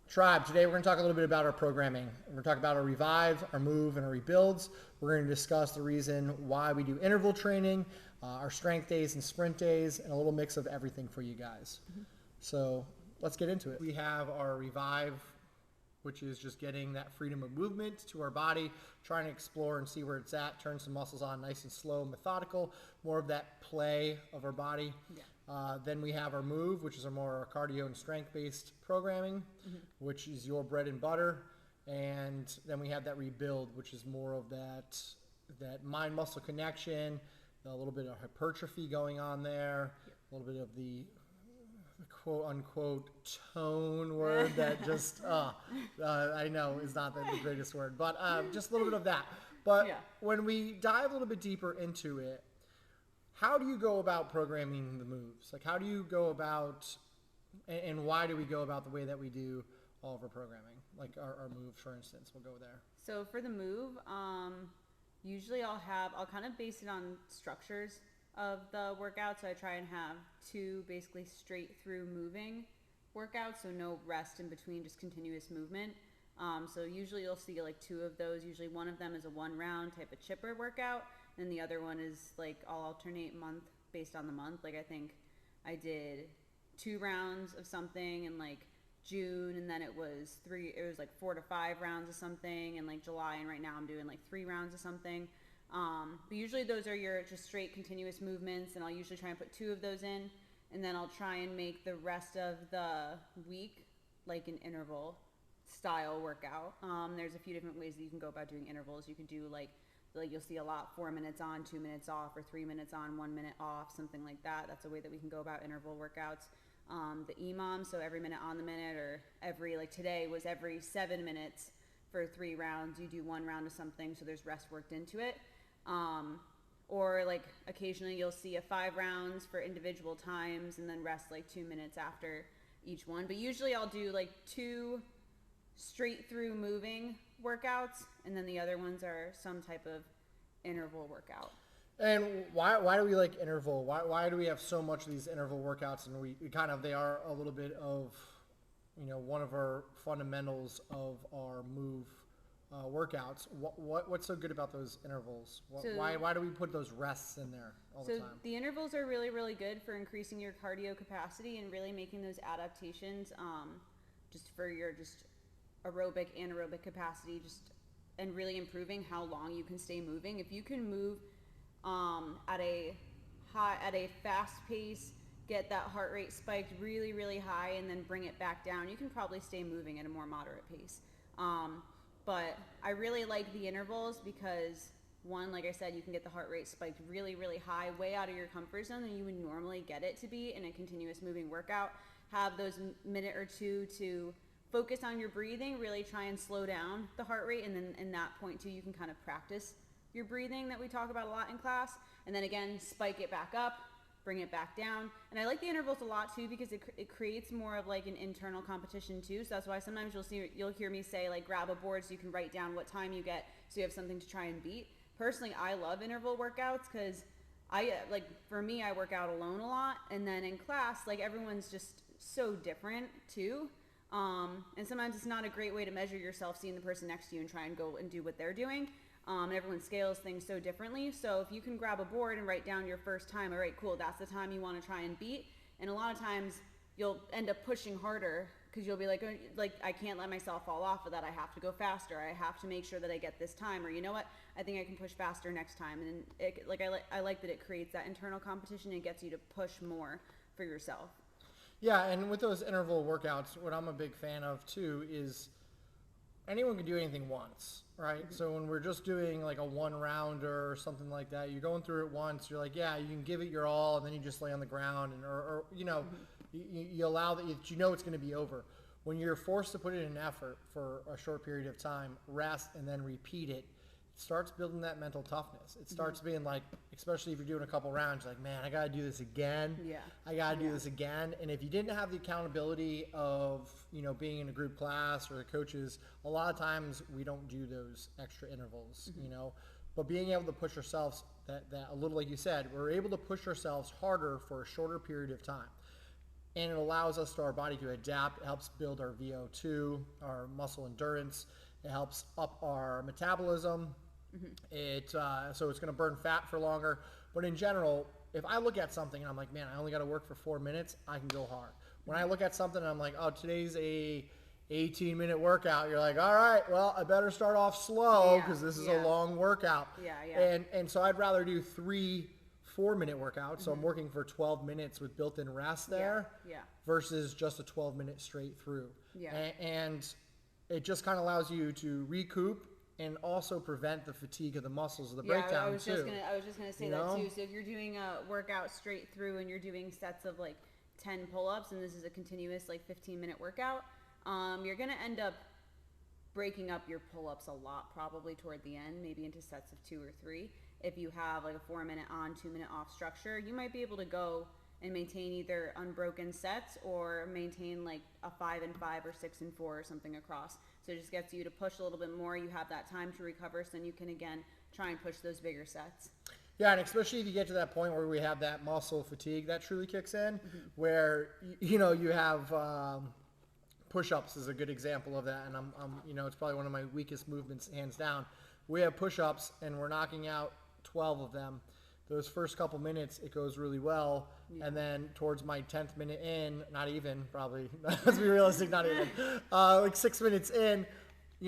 Tribe, today we're going to talk a little bit about our programming. We're going to talk about our revive, our move, and our rebuilds. We're going to discuss the reason why we do interval training, our strength days and sprint days, and a little mix of everything for you guys. So let's get into it. We have our revive, which is just getting that freedom of movement to our body, trying to explore and see where it's at, turn some muscles on nice and slow, methodical, more of that play of our body. Yeah. Then we have our move, which is our more cardio and strength-based programming, which is your bread and butter. And then we have that rebuild, which is more of that mind-muscle connection, a little bit of hypertrophy going on there, a little bit of the quote-unquote tone word that just, I know is not the greatest word, but just a little bit of that. But when we dive a little bit deeper into it, how do you go about programming the moves? Like, how do you go about, and why do we go about the way that we do all of our programming? Like our moves, for instance, we'll go there. So for the move, usually I'll kind of base it on structures of the workout. So I try and have two basically straight through moving workouts. So no rest in between, just continuous movement. So usually you'll see like two of those. Usually one of them is a 1 round type of chipper workout. And the other one is like I'll alternate month based on the month. Like I think I did 2 rounds of something in like June, and then it was like 4 to 5 rounds of something in like July, and right now I'm doing like 3 rounds of something. But usually those are your just straight continuous movements, and I'll usually try and put 2 of those in, and then I'll try and make the rest of the week like an interval style workout. There's a few different ways that you can go about doing intervals. You can do like you'll see a lot 4 minutes on, 2 minutes off, or 3 minutes on, 1 minute off, something like that. That's a way that we can go about interval workouts. The EMOM, so every minute on the minute, or every, like today was every 7 minutes for 3 rounds. You do 1 round of something, so there's rest worked into it. Or like occasionally you'll see a 5 rounds for individual times and then rest like 2 minutes after each one. But usually I'll do like 2 straight through moving workouts, and then the other ones are some type of interval workout. And why do we like interval? Why do we have so much of these interval workouts? And we kind of, they are a little bit of, one of our fundamentals of our move workouts. What's so good about those intervals? Why do we put those rests in there all the time? So the intervals are really, really good for increasing your cardio capacity and really making those adaptations just for your aerobic, anaerobic capacity, and really improving how long you can stay moving. If you can move at a fast pace, get that heart rate spiked really, really high, and then bring it back down, you can probably stay moving at a more moderate pace. But I really like the intervals because, one, like I said, you can get the heart rate spiked really, really high, way out of your comfort zone than you would normally get it to be in a continuous moving workout. Have those minute or two to focus on your breathing, really try and slow down the heart rate, and then in that point too, you can kind of practice your breathing that we talk about a lot in class, and then again, spike it back up, bring it back down. And I like the intervals a lot too because it creates more of like an internal competition too. So that's why sometimes you'll hear me say like grab a board so you can write down what time you get so you have something to try and beat. Personally, I love interval workouts because for me, I work out alone a lot, and then in class, like everyone's just so different too. And sometimes it's not a great way to measure yourself seeing the person next to you and try and go and do what they're doing. And everyone scales things so differently. So if you can grab a board and write down your first time, all right, cool, that's the time you want to try and beat. And a lot of times you'll end up pushing harder because you'll be like, I can't let myself fall off of that. I have to go faster. I have to make sure that I get this time. Or you know what? I think I can push faster next time. And I like that it creates that internal competition and gets you to push more for yourself. Yeah, and with those interval workouts, what I'm a big fan of too is anyone can do anything once, right? Mm-hmm. So when we're just doing like a 1 rounder or something like that, you're going through it once, you're like, yeah, you can give it your all, and then you just lay on the ground, and or you allow that it's going to be over. When you're forced to put in an effort for a short period of time, rest, and then repeat it, starts building that mental toughness. It starts being like, especially if you're doing a couple rounds, like, man, I got to do this again. Yeah. I got to do this again. And if you didn't have the accountability of, being in a group class or the coaches, a lot of times we don't do those extra intervals, but being able to push ourselves that a little, like you said, we're able to push ourselves harder for a shorter period of time. and it allows us to our body to adapt. It helps build our VO2, our muscle endurance. It helps up our metabolism. So it's going to burn fat for longer. But in general, if I look at something and I'm like, man, I only got to work for 4 minutes, I can go hard. When I look at something and I'm like, oh, today's a 18-minute workout, you're like, all right, well, I better start off slow because this is a long workout. And so I'd rather do 3 4-minute workouts. So I'm working for 12 minutes with built-in rest there versus just a 12-minute straight through. And it just kind of allows you to recoup and also prevent the fatigue of the muscles of the breakdown I was too. just gonna say that too. So if you're doing a workout straight through and you're doing sets of like 10 pull-ups, and this is a continuous like 15-minute workout, you're gonna end up breaking up your pull-ups a lot probably toward the end, maybe into sets of 2 or 3. If you have like a 4-minute on, 2-minute off structure, you might be able to go and maintain either unbroken sets or maintain like a 5 and 5 or 6 and 4 or something across. So it just gets you to push a little bit more. You have that time to recover, so then you can again try and push those bigger sets. Yeah, and especially if you get to that point where we have that muscle fatigue that truly kicks in, where you have push-ups is a good example of that, and I'm it's probably one of my weakest movements hands down. We have push-ups and we're knocking out 12 of them. Those first couple minutes, it goes really well. And then towards my 10th minute in, not even, probably, let's be realistic, not even, like 6 minutes in,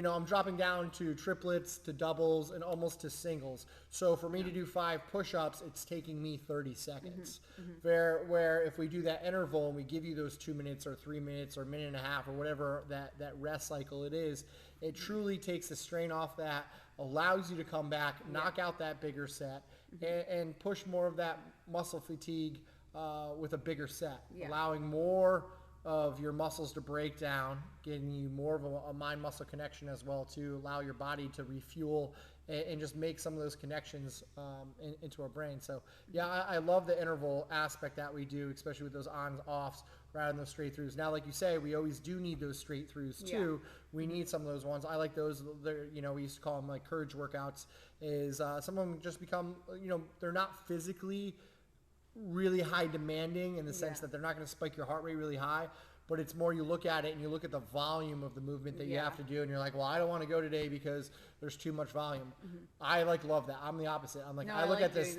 I'm dropping down to triplets, to doubles, and almost to singles. So for me to do 5 push-ups, it's taking me 30 seconds. Where if we do that interval and we give you those 2 minutes or 3 minutes or a minute and a half or whatever that rest cycle it is, it truly takes the strain off that, allows you to come back, knock out that bigger set, and push more of that muscle fatigue with a bigger set, allowing more of your muscles to break down, getting you more of a mind-muscle connection as well to allow your body to refuel and just make some of those connections into our brain. So I love the interval aspect that we do, especially with those ons-offs rather than those straight throughs. Now, like you say, we always do need those straight throughs too. We need some of those ones. I like those. We used to call them like courage workouts. Is some of them just become, they're not physically really high demanding in the sense that they're not going to spike your heart rate really high, but it's more you look at it and you look at the volume of the movement that you have to do, and you're like, well, I don't want to go today because there's too much volume. I love that. I'm the opposite. I'm like, I look at this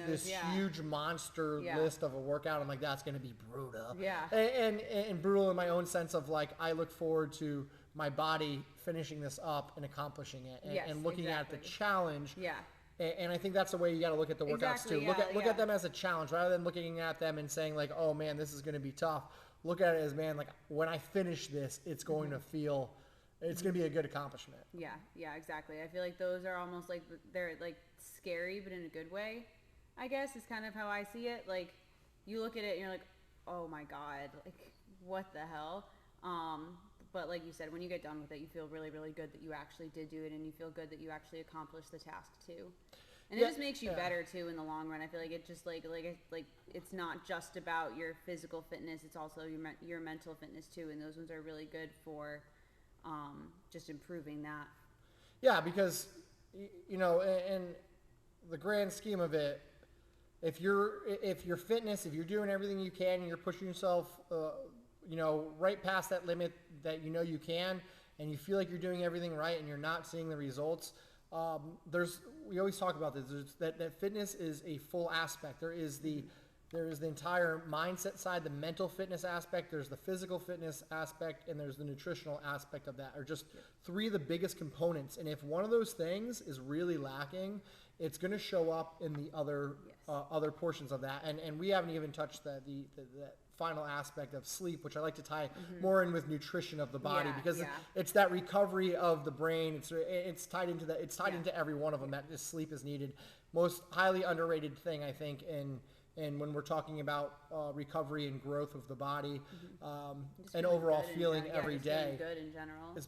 huge monster list of a workout. I'm like, that's going to be brutal. And brutal in my own sense of like, I look forward to my body finishing this up and accomplishing it and looking at the challenge. And I think that's the way you got to look at the workouts too. Look at them as a challenge rather than looking at them and saying like, oh man, this is going to be tough. Look at it as, man, like when I finish this, it's going to feel, it's going to be a good accomplishment. Yeah, exactly. I feel like those are almost like, they're like scary, but in a good way, I guess is kind of how I see it. Like you look at it and you're like, oh my God, like what the hell? But like you said, when you get done with it, you feel really, really good that you actually did do it, and you feel good that you actually accomplished the task too. And it just makes you better too in the long run. I feel like it just like it's not just about your physical fitness; it's also your mental fitness too. And those ones are really good for just improving that. Yeah, because in the grand scheme of it, if your fitness, if you're doing everything you can and you're pushing yourself, right past that limit that you can, and you feel like you're doing everything right and you're not seeing the results, we always talk about this, that fitness is a full aspect. There is the entire mindset side, the mental fitness aspect, there's the physical fitness aspect, and there's the nutritional aspect of that, are just 3 of the biggest components. And if one of those things is really lacking, it's going to show up in the other portions of that. And we haven't even touched the final aspect of sleep, which I like to tie more in with nutrition of the body, because it's that recovery of the brain. It's tied into that. It's tied into every one of them. That this sleep is needed. Most highly underrated thing, I think, and when we're talking about recovery and growth of the body, and overall feeling every day, good in general, is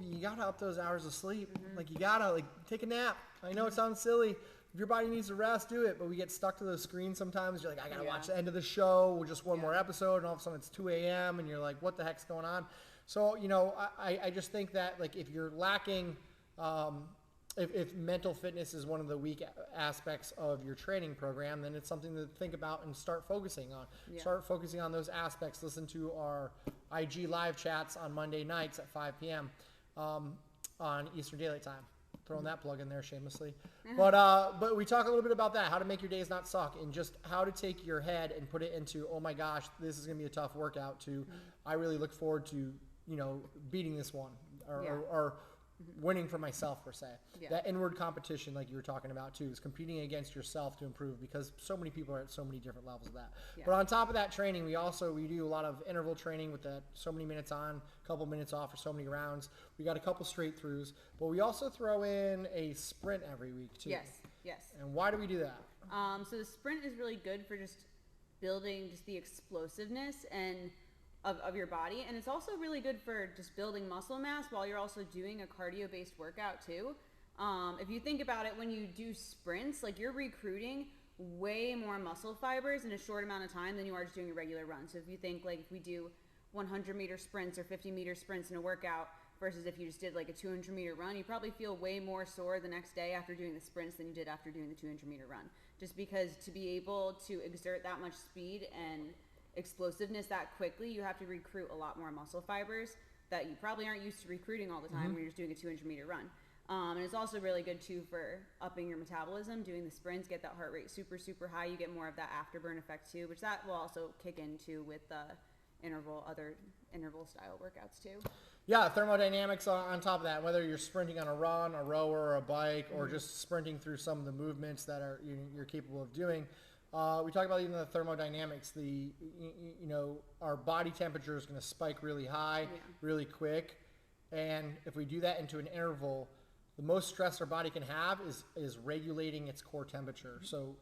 you gotta up those hours of sleep. Like you gotta take a nap. I know it sounds silly. If your body needs to rest, do it. But we get stuck to those screens sometimes. You're like, I got to watch the end of the show, just one more episode, and all of a sudden it's 2 a.m. and you're like, what the heck's going on? So, I just think that like if you're lacking if mental fitness is one of the weak aspects of your training program, then it's something to think about and start focusing on. Yeah. Start focusing on those aspects. Listen to our IG live chats on Monday nights at 5 p.m. On Eastern Daylight Time. Throwing that plug in there shamelessly. But we talk a little bit about that, how to make your days not suck, and just how to take your head and put it into, oh my gosh, this is going to be a tough workout, to I really look forward to, beating this one or winning for myself, per se. Yeah. That inward competition, like you were talking about too, is competing against yourself to improve, because so many people are at so many different levels of that. Yeah. But on top of that training, we do a lot of interval training with that so many minutes on, couple minutes off for so many rounds. We got a couple straight throughs, but we also throw in a sprint every week too. Yes. And why do we do that? So the sprint is really good for just building just the explosiveness and of your body, and it's also really good for just building muscle mass while you're also doing a cardio-based workout too. If you think about it, when you do sprints, like, you're recruiting way more muscle fibers in a short amount of time than you are just doing a regular run. So if you think, like, if we do 100-meter sprints or 50-meter sprints in a workout versus if you just did like a 200-meter run, you probably feel way more sore the next day after doing the sprints than you did after doing the 200-meter run. Just because to be able to exert that much speed and explosiveness that quickly, you have to recruit a lot more muscle fibers that you probably aren't used to recruiting all the time when you're just doing a 200-meter run. And it's also really good too for upping your metabolism. Doing the sprints, get that heart rate super, super high. You get more of that afterburn effect too, which that will also kick into with other interval style workouts too. Yeah, thermodynamics on top of that, whether you're sprinting on a run, a rower, or a bike, or just sprinting through some of the movements that you're capable of doing. We talk about even the thermodynamics. Our body temperature is going to spike really high, really quick, and if we do that into an interval, the most stress our body can have is regulating its core temperature. So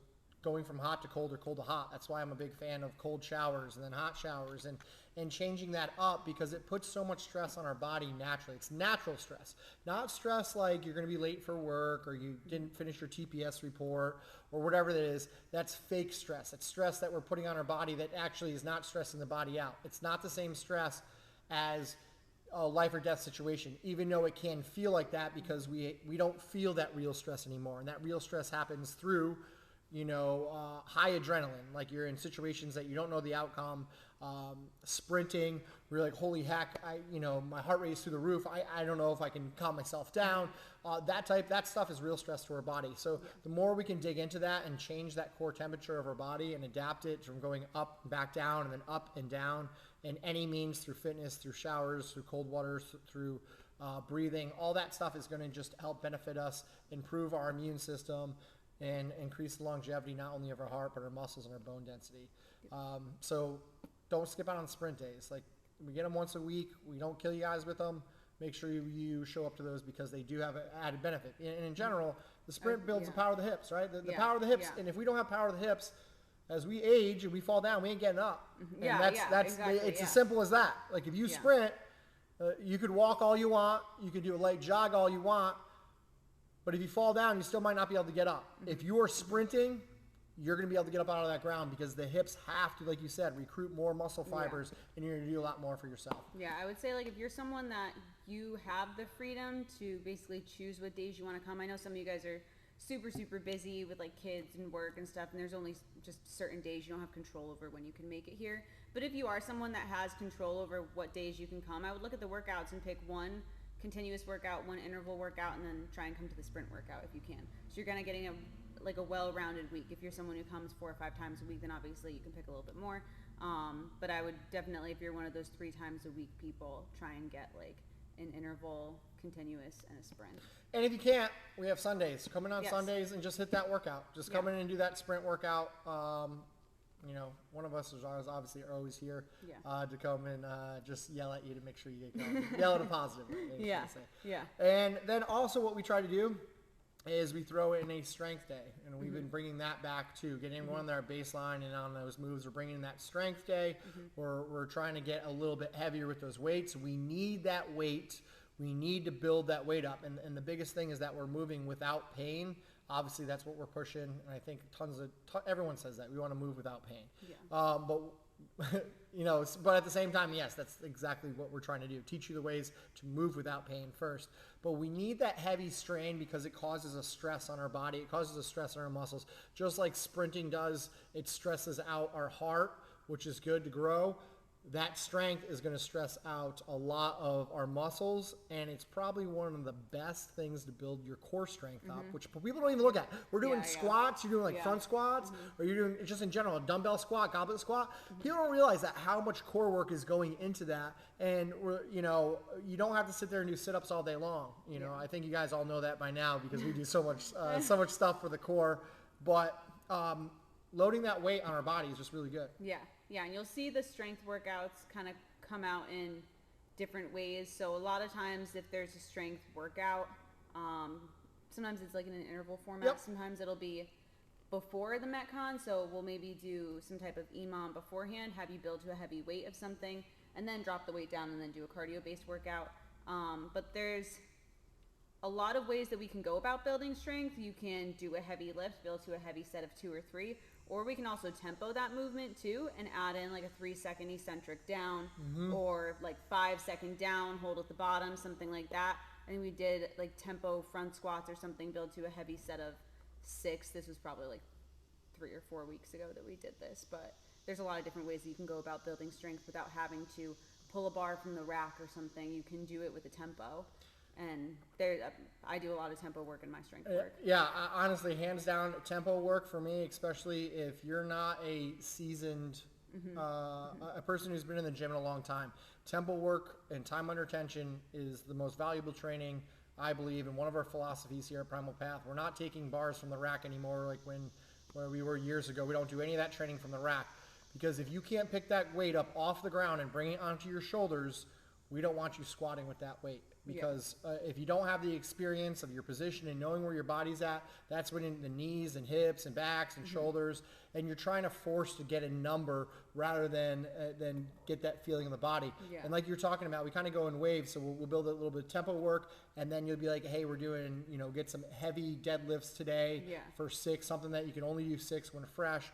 going from hot to cold or cold to hot. That's why I'm a big fan of cold showers and then hot showers, and changing that up, because it puts so much stress on our body naturally. It's natural stress, not stress like you're going to be late for work or you didn't finish your TPS report or whatever that is. That's fake stress. It's stress that we're putting on our body that actually is not stressing the body out. It's not the same stress as a life or death situation, even though it can feel like that, because we don't feel that real stress anymore. And that real stress happens through high adrenaline, like you're in situations that you don't know the outcome, sprinting, we're like, holy heck, my heart rate is through the roof. I don't know if I can calm myself down. That stuff is real stress to our body. So the more we can dig into that and change that core temperature of our body and adapt it from going up and back down and then up and down in any means, through fitness, through showers, through cold waters, through breathing, all that stuff is going to just help benefit us, improve our immune system, and increase the longevity not only of our heart but our muscles and our bone density. So don't skip out on sprint days. Like, we get them once a week. We don't kill you guys with them. Make sure you show up to those, because they do have an added benefit. And in general, the sprint builds the power of the hips, right? The power of the hips. And if we don't have power of the hips, as we age and we fall down, we ain't getting up. And exactly, it's as simple as that. Like, if you sprint, you could walk all you want. You could do a light jog all you want. But if you fall down, you still might not be able to get up. If you are sprinting, you're going to be able to get up out of that ground, because the hips have to, like you said, recruit more muscle fibers, and you're going to do a lot more for yourself. Yeah, I would say, like, if you're someone that you have the freedom to basically choose what days you want to come. I know some of you guys are super, super busy with, like, kids and work and stuff, and there's only just certain days you don't have control over when you can make it here. But if you are someone that has control over what days you can come, I would look at the workouts and pick one continuous workout, one interval workout, and then try and come to the sprint workout if you can. So you're kind of getting a well-rounded week. If you're someone who comes 4 or 5 times a week, then obviously you can pick a little bit more. But I would definitely, if you're one of those 3 times a week people, try and get like an interval, continuous, and a sprint. And if you can't, we have Sundays. Come in on Sundays and just hit that workout. Just come in and do that sprint workout. One of us is obviously always here to come and just yell at you to make sure you get going. Yell in a positive way. And then also what we try to do is we throw in a strength day. And we've been bringing that back too. Getting everyone on their baseline and on those moves. We're bringing in that strength day. We're trying to get a little bit heavier with those weights. We need that weight. We need to build that weight up. And the biggest thing is that we're moving without pain. Obviously, that's what we're pushing, and I think everyone says that. We want to move without pain. But but at the same time, yes, that's exactly what we're trying to do. Teach you the ways to move without pain first. But we need that heavy strain because it causes a stress on our body. It causes a stress on our muscles. Just like sprinting does, it stresses out our heart, which is good to grow. That strength is going to stress out a lot of our muscles, and it's probably one of the best things to build your core strength up, which people don't even look at. We're doing squats, you're doing like front squats, or you're doing just in general a dumbbell squat, goblet squat. People don't realize that how much core work is going into that, and you don't have to sit there and do sit-ups all day long. I think you guys all know that by now because we do so much stuff for the core, but loading that weight on our body is just really good. Yeah, and you'll see the strength workouts kind of come out in different ways. So a lot of times if there's a strength workout, sometimes it's like in an interval format. Yep. Sometimes it'll be before the Metcon. So we'll maybe do some type of EMOM beforehand, have you build to a heavy weight of something, and then drop the weight down and then do a cardio-based workout. But there's a lot of ways that we can go about building strength. You can do a heavy lift, build to a heavy set of 2 or 3, or we can also tempo that movement too and add in like a 3-second eccentric down or like 5-second down, hold at the bottom, something like that. I think we did like tempo front squats or something, build to a heavy set of 6. This was probably like 3 or 4 weeks ago that we did this, but there's a lot of different ways that you can go about building strength without having to pull a bar from the rack or something. You can do it with a tempo. And I do a lot of tempo work in my strength work. Yeah, honestly, hands down, tempo work for me, especially if you're not a seasoned, a person who's been in the gym in a long time. Tempo work and time under tension is the most valuable training, I believe, and one of our philosophies here at Primal Path. We're not taking bars from the rack anymore like when we were years ago. We don't do any of that training from the rack because if you can't pick that weight up off the ground and bring it onto your shoulders, we don't want you squatting with that weight. Because if you don't have the experience of your position and knowing where your body's at, that's when the knees and hips and backs and shoulders, and you're trying to force to get a number rather than get that feeling in the body. Yeah. And like you're talking about, we kind of go in waves, so we'll build a little bit of tempo work, and then you'll be like, hey, we're doing, get some heavy deadlifts today for 6, something that you can only do 6 when fresh.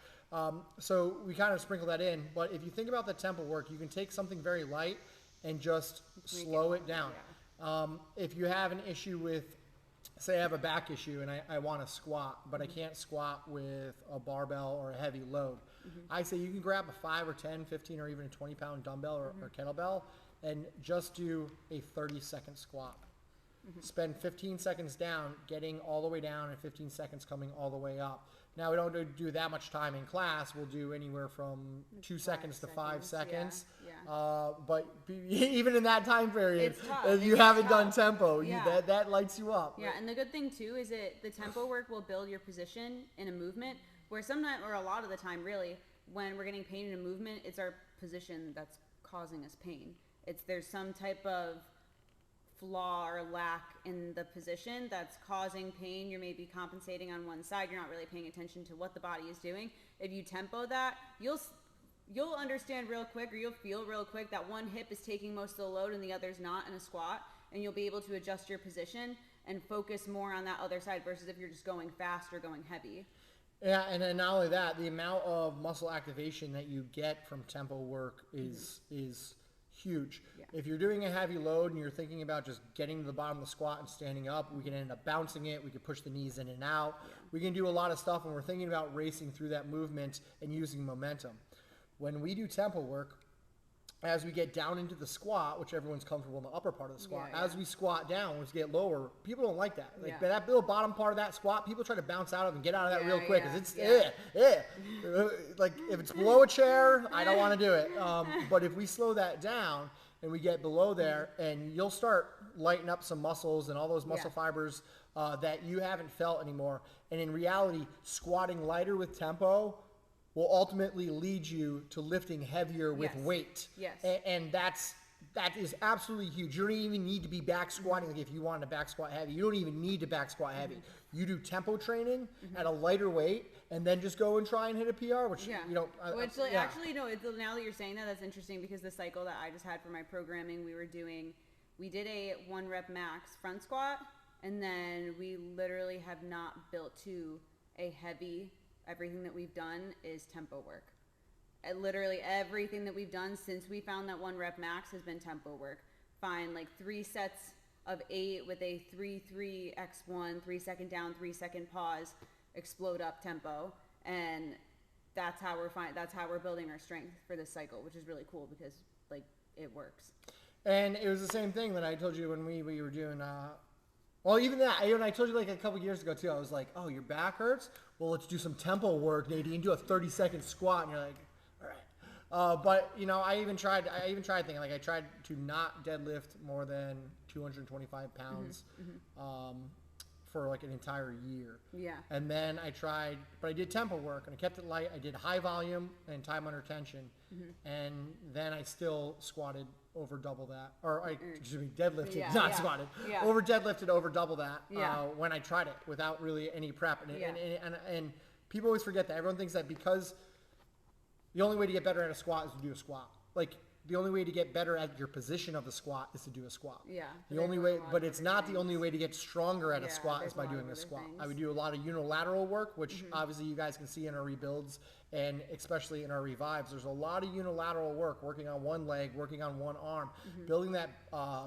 So we kind of sprinkle that in. But if you think about the tempo work, you can take something very light and just slow it down. Yeah. If you have an issue with, say I have a back issue and I want to squat, but I can't squat with a barbell or a heavy load, I say you can grab a 5 or 10, 15, or even a 20-pound dumbbell or kettlebell and just do a 30-second squat. Spend 15 seconds down, getting all the way down, and 15 seconds coming all the way up. Now, we don't do that much time in class. We'll do anywhere from 2 seconds to 5 seconds. But even in that time period, if you haven't done tempo, that lights you up. Yeah, and the good thing, too, is the tempo work will build your position in a movement where sometimes, or a lot of the time, really, when we're getting pain in a movement, it's our position that's causing us pain. There's some type of flaw or lack in the position that's causing pain. You're maybe compensating on one side. You're not really paying attention to what the body is doing. If you tempo that, you'll understand real quick, or you'll feel real quick that one hip is taking most of the load and the other's not in a squat, and you'll be able to adjust your position and focus more on that other side versus if you're just going fast or going heavy. Yeah, and then not only that, the amount of muscle activation that you get from tempo work is huge. Yeah. If you're doing a heavy load and you're thinking about just getting to the bottom of the squat and standing up, we can end up bouncing it. We can push the knees in and out. Yeah. We can do a lot of stuff when we're thinking about racing through that movement and using momentum. When we do tempo work, as we get down into the squat, which everyone's comfortable in the upper part of the squat, as we squat down, once we get lower, people don't like that. Like that little bottom part of that squat, people try to bounce out of and get out of that real quick. Cause like if it's below a chair, I don't want to do it. But if we slow that down and we get below there, and you'll start lighting up some muscles and all those muscle fibers that you haven't felt anymore. And in reality, squatting lighter with tempo will ultimately lead you to lifting heavier with weight. Yes. And that is absolutely huge. You don't even need to be back squatting. Like if you wanted to back squat heavy, you don't even need to back squat heavy. You do tempo training at a lighter weight, and then just go and try and hit a PR, which you don't. Actually, no. Now that you're saying that, that's interesting because the cycle that I just had for my programming, we did a 1 rep max front squat, and then we literally have not built to a heavy. Everything that we've done is tempo work. literally everything that we've done since we found that 1 rep max has been tempo work. Find like 3 sets of 8 with a 3-3-x1, 3 second down, 3 second pause, explode up tempo, and that's how we're building our strength for this cycle, which is really cool because like it works. And it was the same thing that I told you when we were doing. Well, even that, I told you like a couple years ago too. I was like, "Oh, your back hurts? Well, let's do some tempo work, Nadine. Do a 30-second squat." And you're like, "All right." But I even tried thinking like I tried to not deadlift more than 225 pounds for like an entire year. Yeah. And then but I did tempo work and I kept it light. I did high volume and time under tension, and then I still squatted over double that, deadlifted, not squatted, over deadlifted over double that when I tried it without really any prep. And people always forget that. Everyone thinks that because the only way to get better at a squat is to do a squat. Like the only way to get better at your position of the squat is to do a squat. Yeah. The only way, but it's not the only way to get stronger at a squat is by doing a squat. I would do a lot of unilateral work, which obviously you guys can see in our rebuilds and especially in our revives. There's a lot of unilateral work, working on one leg, working on one arm, building that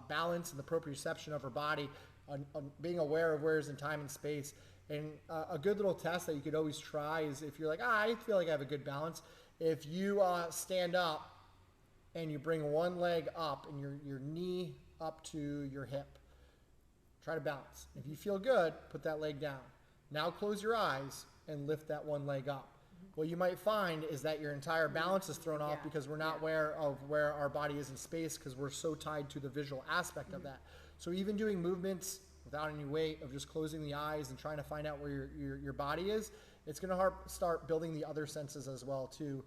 balance and the proprioception of our body, on being aware of where is in time and space. And a good little test that you could always try is if you're like, I feel like I have a good balance. If you stand up and you bring one leg up and your knee up to your hip, try to balance. If you feel good, put that leg down. Now close your eyes and lift that one leg up. What you might find is that your entire balance is thrown off because we're not aware of where our body is in space because we're so tied to the visual aspect of that. So even doing movements without any weight of just closing the eyes and trying to find out where your body is, it's going to start building the other senses as well too,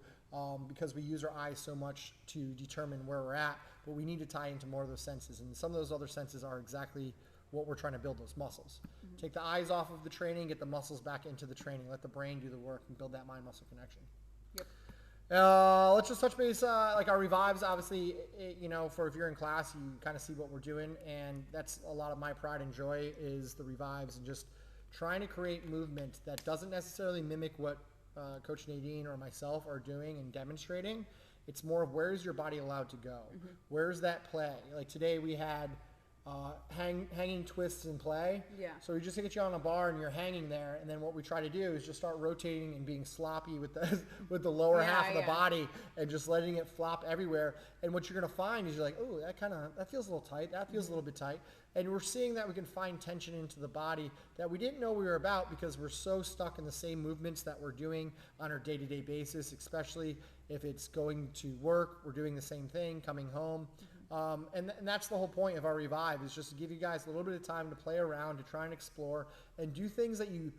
because we use our eyes so much to determine where we're at, but we need to tie into more of those senses. And some of those other senses are exactly what we're trying to build, those muscles. Take the eyes off of the training, get the muscles back into the training, let the brain do the work and build that mind-muscle connection. Yep. Let's just touch base, like our revives, obviously, for if you're in class, you kind of see what we're doing, and that's a lot of my pride and joy is the revives and just trying to create movement that doesn't necessarily mimic what Coach Nadine or myself are doing and demonstrating. It's more of where is your body allowed to go? Where's that play? Like today we had hanging twists in play. Yeah. So we just get you on a bar and you're hanging there, and then what we try to do is just start rotating and being sloppy with the lower half of the body and just letting it flop everywhere. And what you're gonna find is you're like, oh, that feels a little tight. That feels a little bit tight. And we're seeing that we can find tension into the body that we didn't know we were about because we're so stuck in the same movements that we're doing on our day-to-day basis, especially if it's going to work, we're doing the same thing, coming home. And that's the whole point of our revive, is just to give you guys a little bit of time to play around, to try and explore and do things that you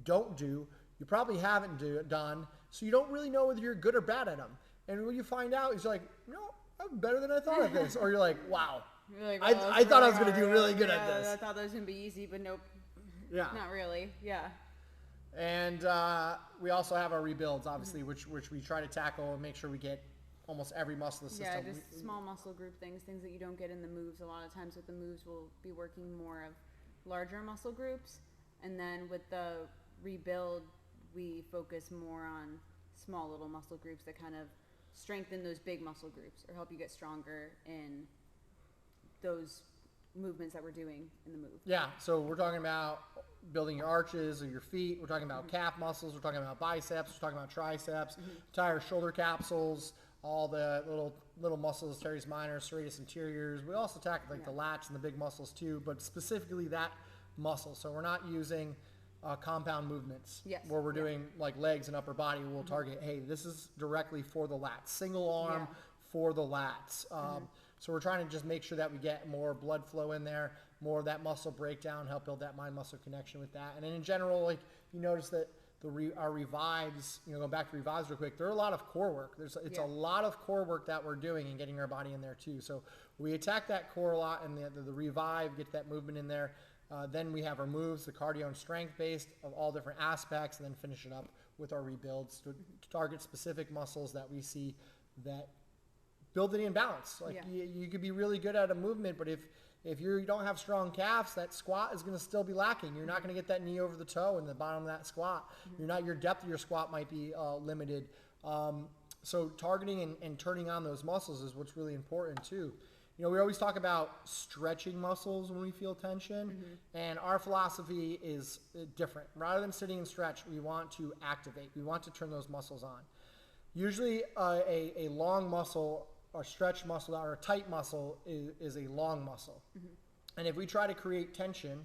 don't do, you probably haven't done, so you don't really know whether you're good or bad at them. And when you find out, you're like, no, I'm better than I thought at this. Or you're like, wow, like, I thought I was going to do really good at this. I thought that was going to be easy, but nope. Yeah. Not really. Yeah. And we also have our rebuilds, obviously, which we try to tackle and make sure we get almost every muscle in the system. Yeah, just small muscle group things that you don't get in the moves. A lot of times with the moves, we'll be working more of larger muscle groups. And then with the rebuild, we focus more on small little muscle groups that kind of strengthen those big muscle groups or help you get stronger in those movements that we're doing in the move. Yeah, so we're talking about building your arches or your feet. We're talking about calf muscles. We're talking about biceps. We're talking about triceps, entire shoulder capsules, all the little muscles, teres minors, serratus anteriors. We also tackle the lats and the big muscles too, but specifically that muscle. So we're not using compound movements where we're doing like legs and upper body. We'll target, hey, this is directly for the lats, single arm for the lats. So we're trying to just make sure that we get more blood flow in there, more of that muscle breakdown, help build that mind-muscle connection with that. And then in general, like you notice that our revives, going back to revives real quick, there are a lot of core work. It's a lot of core work that we're doing and getting our body in there too. So we attack that core a lot, and the revive, get that movement in there. Then we have our moves, the cardio and strength based of all different aspects, and then finish it up with our rebuilds to target specific muscles that we see that build it in balance. Like you could be really good at a movement, but if you don't have strong calves, that squat is going to still be lacking. You're not going to get that knee over the toe in the bottom of that squat. Your depth of your squat might be limited. So targeting and turning on those muscles is what's really important too. You know, we always talk about stretching muscles when we feel tension, and our philosophy is different. Rather than sitting and stretch, we want to activate. We want to turn those muscles on. Usually a long muscle or stretch muscle or a tight muscle is a long muscle. And if we try to create tension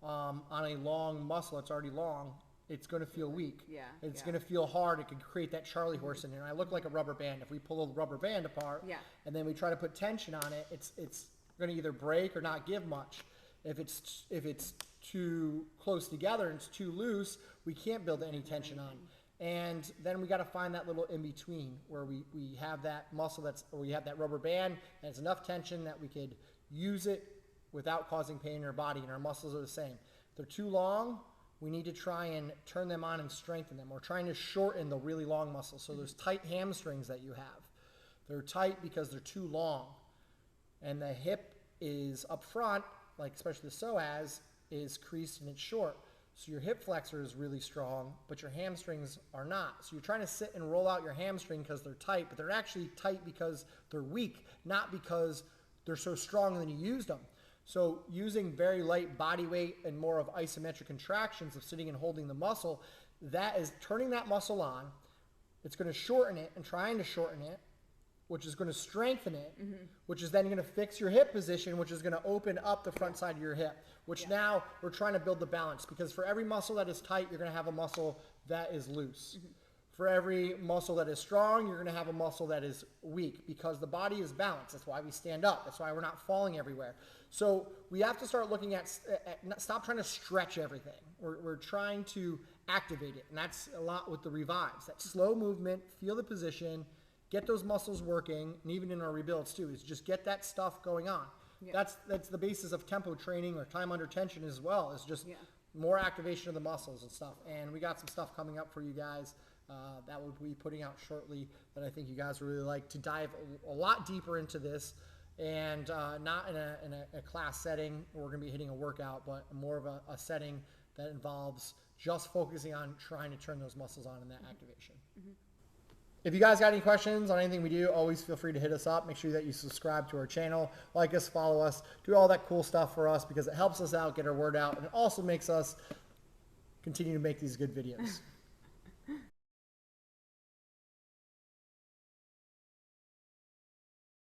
on a long muscle that's already long, it's going to feel weak. Yeah, It's yeah. going to feel hard. It can create that Charlie horse in there. I look like a rubber band. If we pull a rubber band apart and then we try to put tension on it, it's going to either break or not give much. If it's too close together and it's too loose, we can't build any tension on. And then we got to find that little in between where we have that muscle or we have that rubber band and it's enough tension that we could use it without causing pain in our body, and our muscles are the same. If they're too long, we need to try and turn them on and strengthen them. We're trying to shorten the really long muscles. So those tight hamstrings that you have, they're tight because they're too long. And the hip is up front, like especially the psoas, is creased and it's short. So your hip flexor is really strong, but your hamstrings are not. So you're trying to sit and roll out your hamstring because they're tight, but they're actually tight because they're weak, not because they're so strong and then you used them. So using very light body weight and more of isometric contractions of sitting and holding the muscle, that is turning that muscle on. It's going to shorten it and trying to shorten it, which is going to strengthen it, which is then going to fix your hip position, which is going to open up the front side of your hip, which now we're trying to build the balance, because for every muscle that is tight, you're going to have a muscle that is loose. For every muscle that is strong, you're going to have a muscle that is weak, because the body is balanced. That's why we stand up. That's why we're not falling everywhere. So we have to start looking at stop trying to stretch everything. We're trying to activate it, and that's a lot with the revives. That slow movement, feel the position, get those muscles working, and even in our rebuilds too, is just get that stuff going on. That's the basis of tempo training or time under tension as well, is just more activation of the muscles and stuff. And we got some stuff coming up for you guys that we'll be putting out shortly that I think you guys would really like to dive a lot deeper into this, and not in a class setting where we're going to be hitting a workout, but more of a setting that involves just focusing on trying to turn those muscles on in that activation. If you guys got any questions on anything we do, always feel free to hit us up. Make sure that you subscribe to our channel, like us, follow us, do all that cool stuff for us, because it helps us out, get our word out, and it also makes us continue to make these good videos.